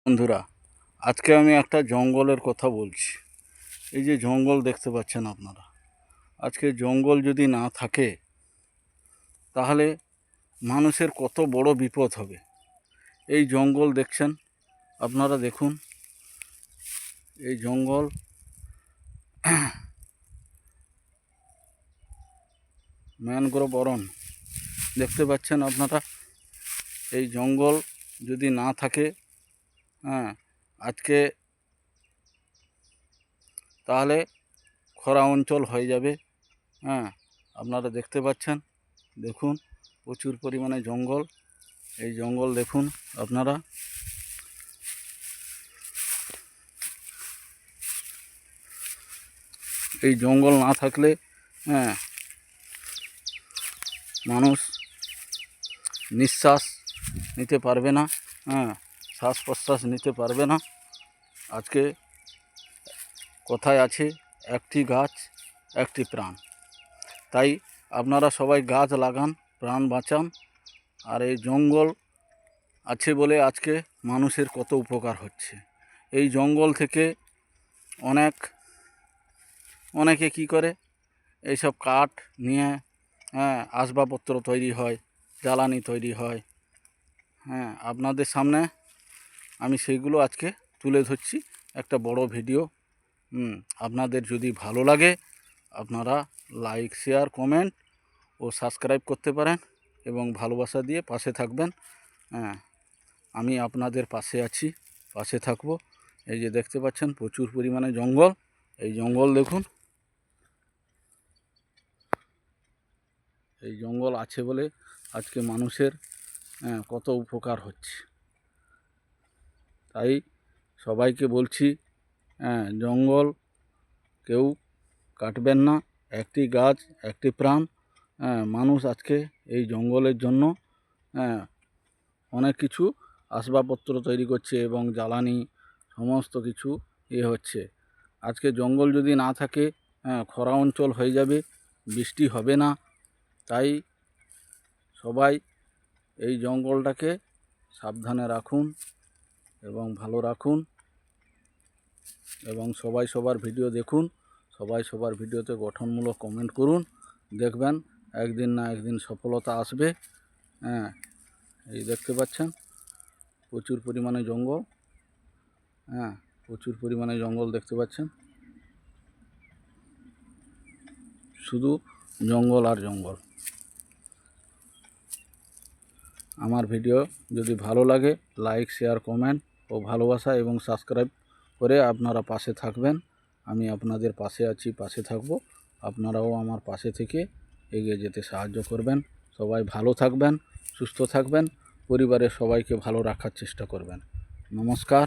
বন্ধুরা, আজকে আমি একটা জঙ্গলের কথা বলছি। এই যে জঙ্গল দেখতে পাচ্ছেন আপনারা, আজকে জঙ্গল যদি না থাকে তাহলে মানুষের কত বড় বিপদ হবে। এই জঙ্গল দেখছেন আপনারা, দেখুন এই জঙ্গল, ম্যানগ্রোভ অরণ্য দেখতে পাচ্ছেন আপনারা। এই জঙ্গল যদি না থাকে আজকে তাহলে খরা অঞ্চল হয়ে যাবে। আপনারা দেখতে পাচ্ছেন, দেখুন প্রচুর পরিমাণে জঙ্গল। এই জঙ্গল দেখুন আপনারা, এই জঙ্গল না থাকলে মানুষ নিঃশ্বাস নিতে পারবে না, শ্বাস প্রশ্বাস নিতে পারবে না। আজকে কথায় আছে, একটি গাছ একটি প্রাণ। তাই আপনারা সবাই গাছ লাগান, প্রাণ বাঁচান। আর এই জঙ্গল আছে বলে আজকে মানুষের কত উপকার হচ্ছে। এই জঙ্গল থেকে অনেকে কি করে, এইসব কাঠ নিয়ে আসবাবপত্র তৈরি হয়, জ্বালানি তৈরি হয়। আপনাদের সামনে আমি সেইগুলো আজকে তুলে ধরছি, একটা বড় ভিডিও। আপনাদের যদি ভালো লাগে আপনারা লাইক, শেয়ার, কমেন্ট ও সাবস্ক্রাইব করতে পারেন এবং ভালোবাসা দিয়ে পাশে থাকবেন। আমি আপনাদের পাশে আছি, পাশে থাকব। এই যে দেখতে পাচ্ছেন প্রচুর পরিমাণে জঙ্গল। এই জঙ্গল দেখুন, এই জঙ্গল আছে বলে আজকে মানুষের কত উপকার হচ্ছে। তাই সবাইকে বলছি, জঙ্গল কেউ কাটবেন না। একটি গাছ একটি প্রাণ। মানুষ আজকে এই জঙ্গলের জন্য অনেক কিছু আসবাবপত্র তৈরি করছে এবং জ্বালানি সমস্ত কিছু হচ্ছে। আজকে জঙ্গল যদি না থাকে খরা অঞ্চল হয়ে যাবে, বৃষ্টি হবে না। তাই সবাই এই জঙ্গলটাকে সাবধানে রাখুন এবং ভালো রাখুন, এবং সবাই সবার ভিডিও দেখুন, সবাই সবার ভিডিওতে গঠনমূলক কমেন্ট করুন। দেখবেন একদিন না একদিন সফলতা আসবে। এই দেখতে পাচ্ছেন প্রচুর পরিমাণে জঙ্গল, প্রচুর পরিমাণে জঙ্গল দেখতে পাচ্ছেন, শুধু জঙ্গল আর জঙ্গল। আমার ভিডিও যদি ভালো লাগে লাইক, শেয়ার, কমেন্ট ও ভালোবাসা এবং সাবস্ক্রাইব করে আপনারা পাশে থাকবেন। আমি আপনাদের পাশে আছি, পাশে থাকব। আপনারাও আমার পাশে থেকে এগিয়ে যেতে সাহায্য করবেন। সবাই ভালো থাকবেন, সুস্থ থাকবেন, পরিবারের সবাইকে ভালো রাখার চেষ্টা করবেন। নমস্কার।